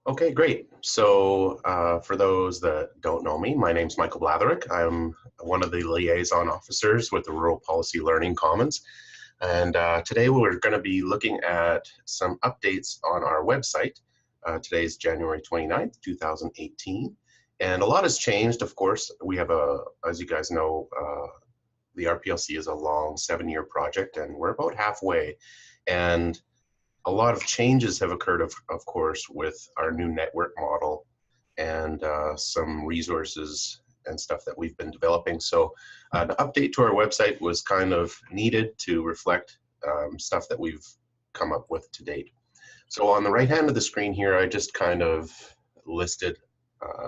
Okay, great. So for those that don't know me, my name's Michael Blatherick. I'm one of the liaison officers with the Rural Policy Learning Commons. And today we're going to be looking at some updates on our website. Today is January 29th, 2018. And a lot has changed, of course. We have as you guys know, the RPLC is a long 7-year project, and we're about halfway. And a lot of changes have occurred, of course, with our new network model and some resources and stuff that we've been developing. So an update to our website was kind of needed to reflect stuff that we've come up with to date. So on the right hand of the screen here, I just kind of listed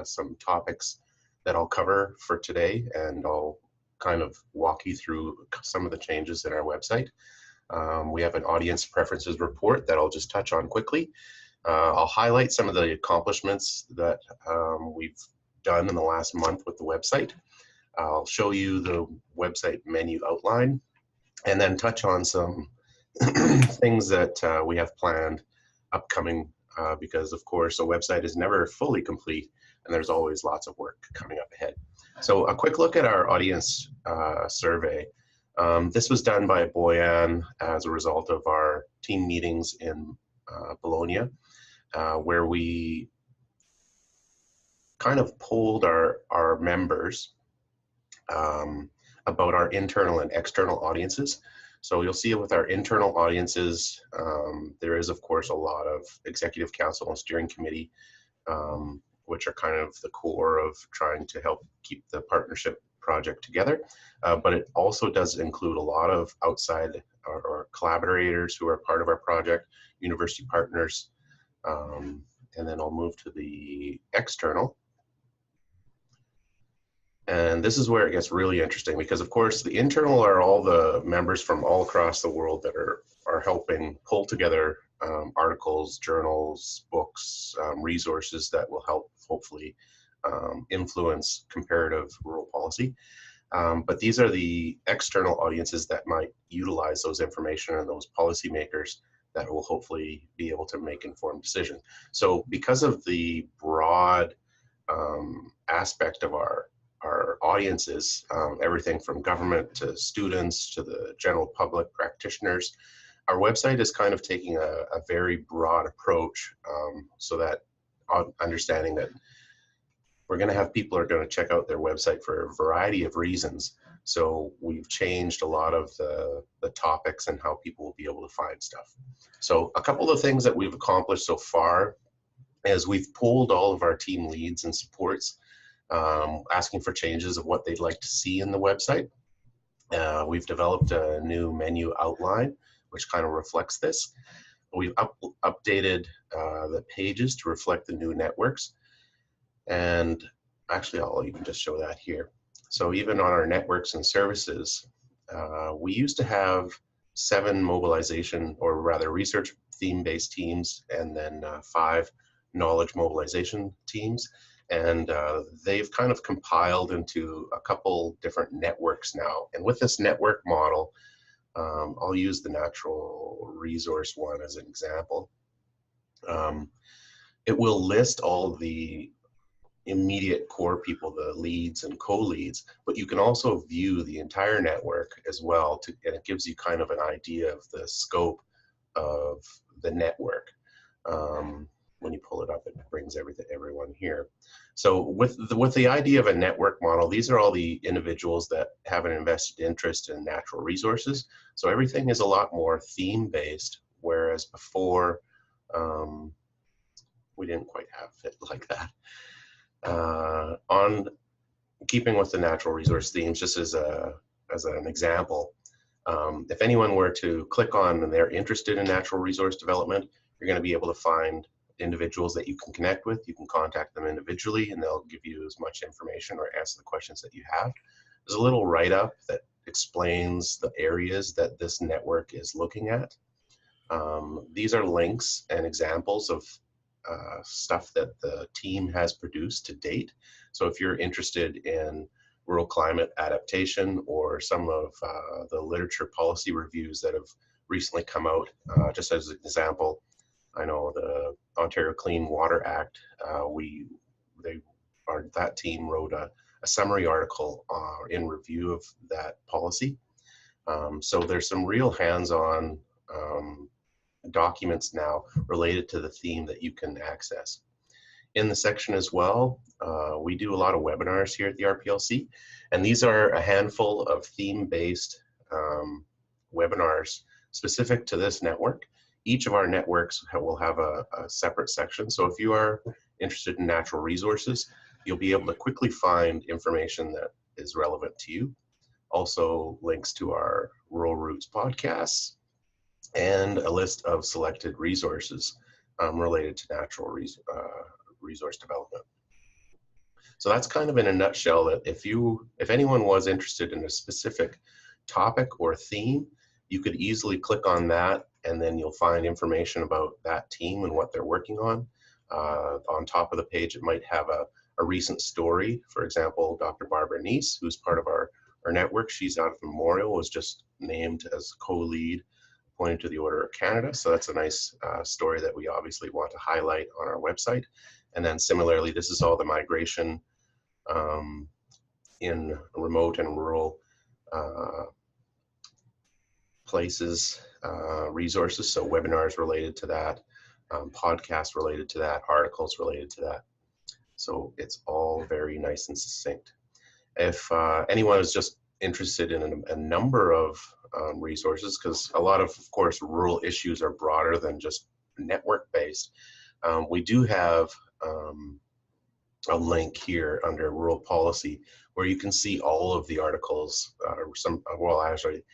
some topics that I'll cover for today, and I'll kind of walk you through some of the changes in our website. We have an audience preferences report that I'll just touch on quickly. I'll highlight some of the accomplishments that we've done in the last month with the website. I'll show you the website menu outline, and then touch on some things that we have planned upcoming, because of course a website is never fully complete and there's always lots of work coming up ahead. So a quick look at our audience survey. This was done by Boyan as a result of our team meetings in Bologna, where we kind of polled our members about our internal and external audiences. So you'll see with our internal audiences, there is of course a lot of executive council and steering committee, which are kind of the core of trying to help keep the partnership project together, but it also does include a lot of outside or collaborators who are part of our project, university partners, and then I'll move to the external. And this is where it gets really interesting, because of course the internal are all the members from all across the world that are helping pull together articles, journals, books, resources that will help hopefully influence comparative rural policy. But these are the external audiences that might utilize those information and those policymakers that will hopefully be able to make informed decisions. So because of the broad aspect of our audiences, everything from government to students to the general public, practitioners, our website is kind of taking a very broad approach, so that understanding that we're going to have people are going to check out their website for a variety of reasons. So we've changed a lot of the topics and how people will be able to find stuff. So a couple of things that we've accomplished so far is we've pulled all of our team leads and supports, asking for changes of what they'd like to see in the website. We've developed a new menu outline, which kind of reflects this. We've updated the pages to reflect the new networks. And actually, I'll even just show that here. So even on our networks and services, we used to have 7 mobilization, or rather research theme-based teams, and then 5 knowledge mobilization teams. And they've kind of compiled into a couple different networks now. And with this network model, I'll use the natural resource one as an example. It will list all the immediate core people, the leads and co-leads, but you can also view the entire network as well, and it gives you kind of an idea of the scope of the network. When you pull it up, it brings everyone here. So with the idea of a network model, these are all the individuals that have an invested interest in natural resources. So everything is a lot more theme-based, whereas before we didn't quite have it like that. On keeping with the natural resource themes, just as an example, if anyone were to click on and they're interested in natural resource development, you're going to be able to find individuals that you can connect with. You can contact them individually and they'll give you as much information or answer the questions that you have. There's a little write-up that explains the areas that this network is looking at. These are links and examples of stuff that the team has produced to date. So if you're interested in rural climate adaptation or some of the literature policy reviews that have recently come out, just as an example, I know the Ontario Clean Water Act, that team wrote a summary article in review of that policy. So there's some real hands-on documents now related to the theme that you can access. In the section as well, we do a lot of webinars here at the RPLC, and these are a handful of theme-based webinars specific to this network. Each of our networks will have a separate section, so if you are interested in natural resources, you'll be able to quickly find information that is relevant to you. Also links to our Rural Roots podcasts and a list of selected resources related to natural resource development. So that's kind of in a nutshell that if anyone was interested in a specific topic or theme, you could easily click on that, and then you'll find information about that team and what they're working on. On top of the page, it might have a recent story. For example, Dr. Barbara Neese, who's part of our network, she's out of Memorial, was just named as co-lead, appointed to the Order of Canada. So that's a nice story that we obviously want to highlight on our website. And then similarly, this is all the migration in remote and rural places, resources, so webinars related to that, podcasts related to that, articles related to that. So it's all very nice and succinct. If anyone is just interested in a number of resources, because a lot of course, rural issues are broader than just network-based, we do have a link here under rural policy where you can see all of the articles, actually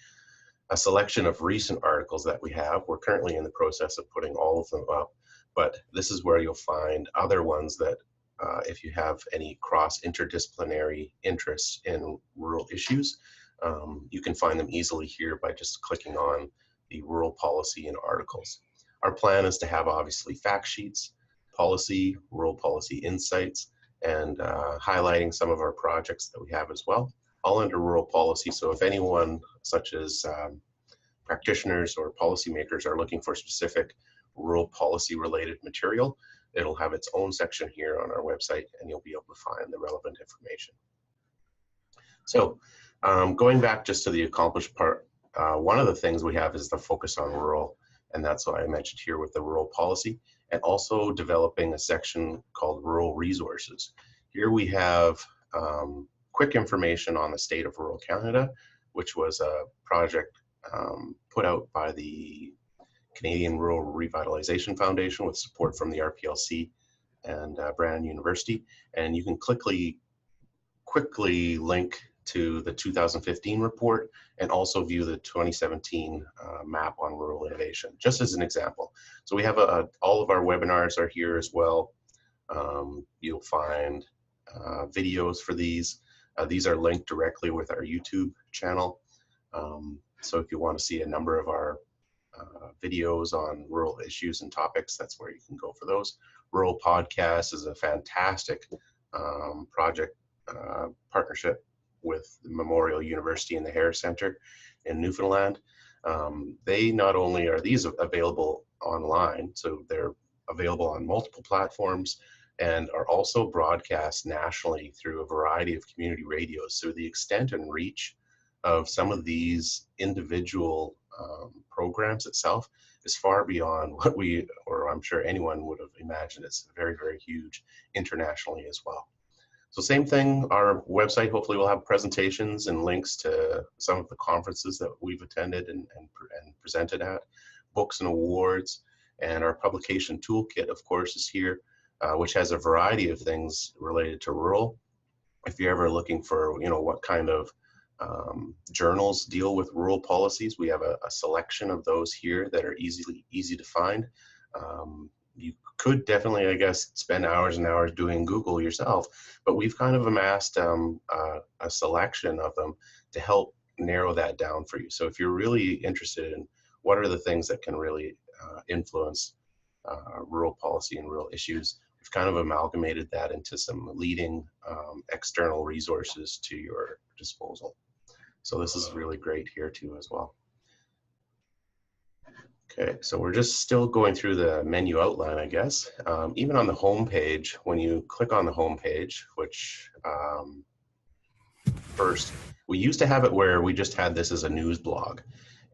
a selection of recent articles that we have. We're currently in the process of putting all of them up, but this is where you'll find other ones that if you have any cross-interdisciplinary interests in rural issues, you can find them easily here by just clicking on the rural policy and articles. Our plan is to have obviously fact sheets, policy, rural policy insights, and highlighting some of our projects that we have as well, all under rural policy. So if anyone such as practitioners or policymakers are looking for specific rural policy related material, it'll have its own section here on our website, and you'll be able to find the relevant information. So going back just to the accomplished part, one of the things we have is the focus on rural, and that's what I mentioned here with the rural policy, and also developing a section called rural resources. Here we have quick information on the state of rural Canada, which was a project put out by the Canadian Rural Revitalization Foundation with support from the RPLC and Brandon University. And you can quickly link to the 2015 report and also view the 2017 map on rural innovation, just as an example. So we have all of our webinars are here as well. You'll find videos for these. These are linked directly with our YouTube channel. So if you want to see a number of our videos on rural issues and topics, that's where you can go for those. Rural Podcast is a fantastic project partnership with the Memorial University and the Harris Center in Newfoundland. They not only are these available online, so they're available on multiple platforms and are also broadcast nationally through a variety of community radios. So the extent and reach of some of these individual programs itself is far beyond what we, or I'm sure anyone would have imagined. It's very, very huge internationally as well. So same thing, our website hopefully will have presentations and links to some of the conferences that we've attended and presented at, books and awards, and our publication toolkit, of course, is here, which has a variety of things related to rural. If you're ever looking for, what kind of journals deal with rural policies, we have a selection of those here that are easy to find. You could definitely, I guess, spend hours and hours doing Google yourself, but we've kind of amassed a selection of them to help narrow that down for you. So if you're really interested in what are the things that can really influence rural policy and rural issues, we've kind of amalgamated that into some leading external resources to your disposal. So this is really great here too as well. Okay, so we're just still going through the menu outline, I guess. Even on the home page, when you click on the home page, which first, we used to have it where we just had this as a news blog,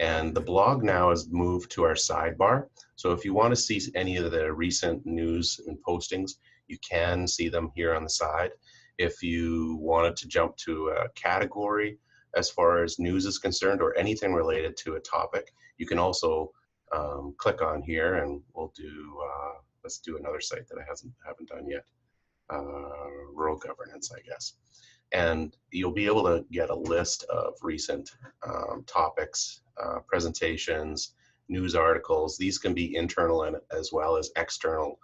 and the blog now has moved to our sidebar. So if you want to see any of the recent news and postings, you can see them here on the side. If you wanted to jump to a category as far as news is concerned or anything related to a topic, you can also click on here, and we'll do, let's do another site that I haven't done yet, rural governance, I guess. And you'll be able to get a list of recent topics, presentations, news articles. These can be internal and as well as external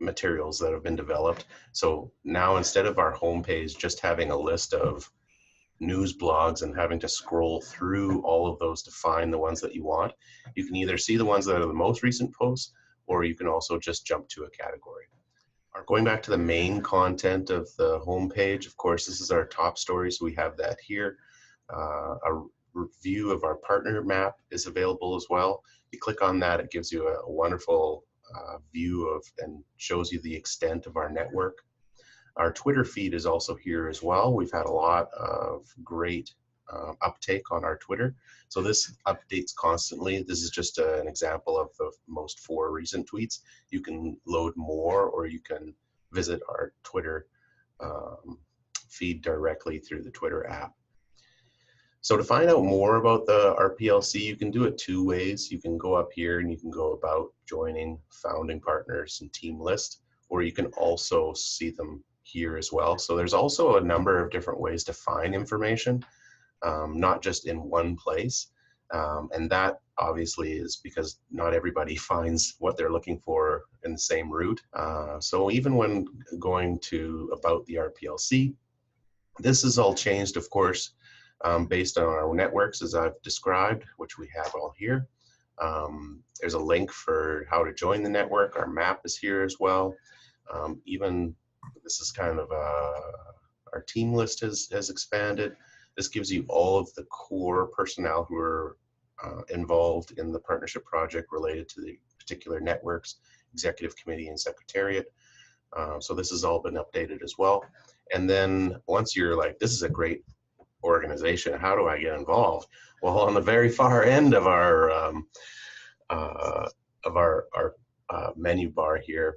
materials that have been developed. So now instead of our homepage just having a list of news blogs and having to scroll through all of those to find the ones that you want, you can either see the ones that are the most recent posts, or you can also just jump to a category. Going back to the main content of the homepage, of course, this is our top story, so we have that here. A review of our partner map is available as well. You click on that, it gives you a wonderful view of and shows you the extent of our network. Our Twitter feed is also here as well. We've had a lot of great uptake on our Twitter. So this updates constantly. This is just an example of the most 4 recent tweets. You can load more, or you can visit our Twitter feed directly through the Twitter app. So to find out more about the RPLC, you can do it 2 ways. You can go up here and you can go about joining, founding partners, and team list, or you can also see them here as well. So there's also a number of different ways to find information, not just in one place. And that obviously is because not everybody finds what they're looking for in the same route. So even when going to about the RPLC, this is all changed, of course, based on our networks as I've described, which we have all here. There's a link for how to join the network. Our map is here as well. Even this is kind of our team list has expanded. This gives you all of the core personnel who are involved in the partnership project related to the particular networks, executive committee, and secretariat. So this has all been updated as well. And then once you're like, this is a great organization, how do I get involved? Well, on the very far end of our menu bar here,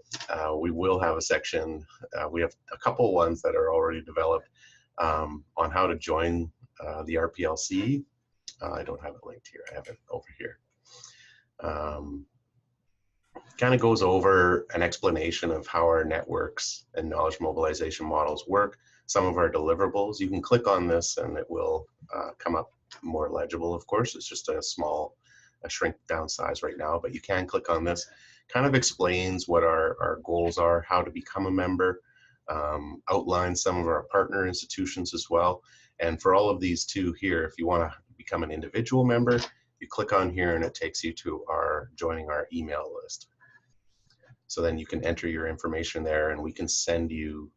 we will have a section. We have a couple ones that are already developed on how to join the RPLC. I don't have it linked here. I have it over here. Kind of goes over an explanation of how our networks and knowledge mobilization models work, some of our deliverables. You can click on this and it will come up more legible, of course. It's just a shrink down size right now, but you can click on this. Kind of explains what our goals are, how to become a member, outlines some of our partner institutions as well. And for all of these too here, if you want to become an individual member, you click on here and it takes you to joining our email list. So then you can enter your information there and we can send you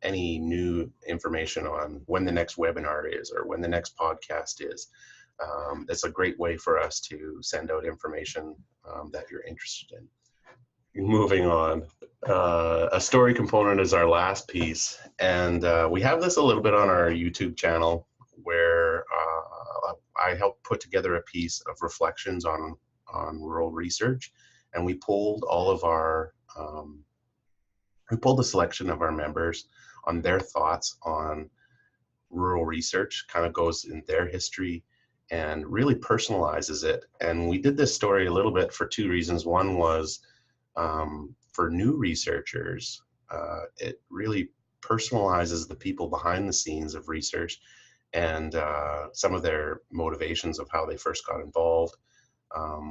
any new information on when the next webinar is or when the next podcast is. It's a great way for us to send out information that you're interested in. Moving on, a story component is our last piece, and we have this a little bit on our YouTube channel where I helped put together a piece of reflections on rural research, and we pulled all of our we pulled a selection of our members on their thoughts on rural research, kind of goes in their history and really personalizes it. And we did this story a little bit for 2 reasons. One was for new researchers, it really personalizes the people behind the scenes of research and some of their motivations of how they first got involved,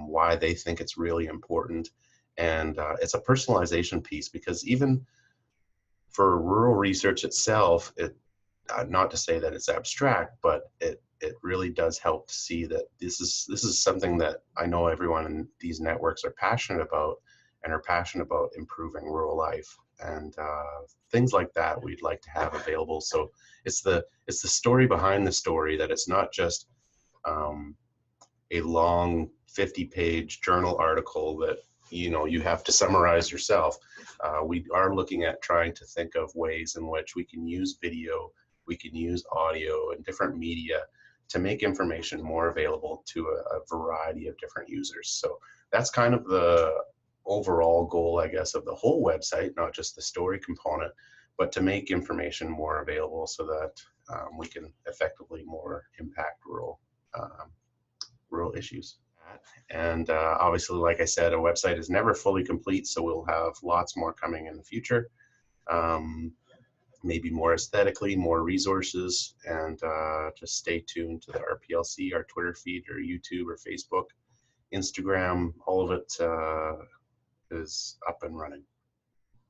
why they think it's really important. And it's a personalization piece because even for rural research itself, not to say that it's abstract, but it really does help to see that this is something that I know everyone in these networks are passionate about and are passionate about improving rural life, and things like that we'd like to have available. So it's the story behind the story, that it's not just a long 50-page journal article that you have to summarize yourself. We are looking at trying to think of ways in which we can use video, we can use audio and different media to make information more available to a variety of different users. So that's kind of the overall goal, I guess, of the whole website, not just the story component, but to make information more available so that we can effectively more impact rural issues. And obviously, like I said, a website is never fully complete, so we'll have lots more coming in the future. Maybe more aesthetically, more resources, and just stay tuned to the RPLC, our Twitter feed, or YouTube, or Facebook, Instagram. All of it is up and running.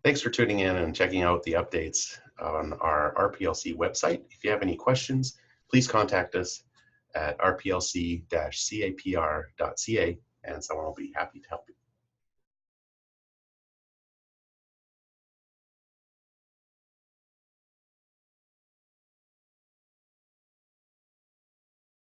Thanks for tuning in and checking out the updates on our RPLC website. If you have any questions, please contact us at rplc-capr.ca, and someone will be happy to help you.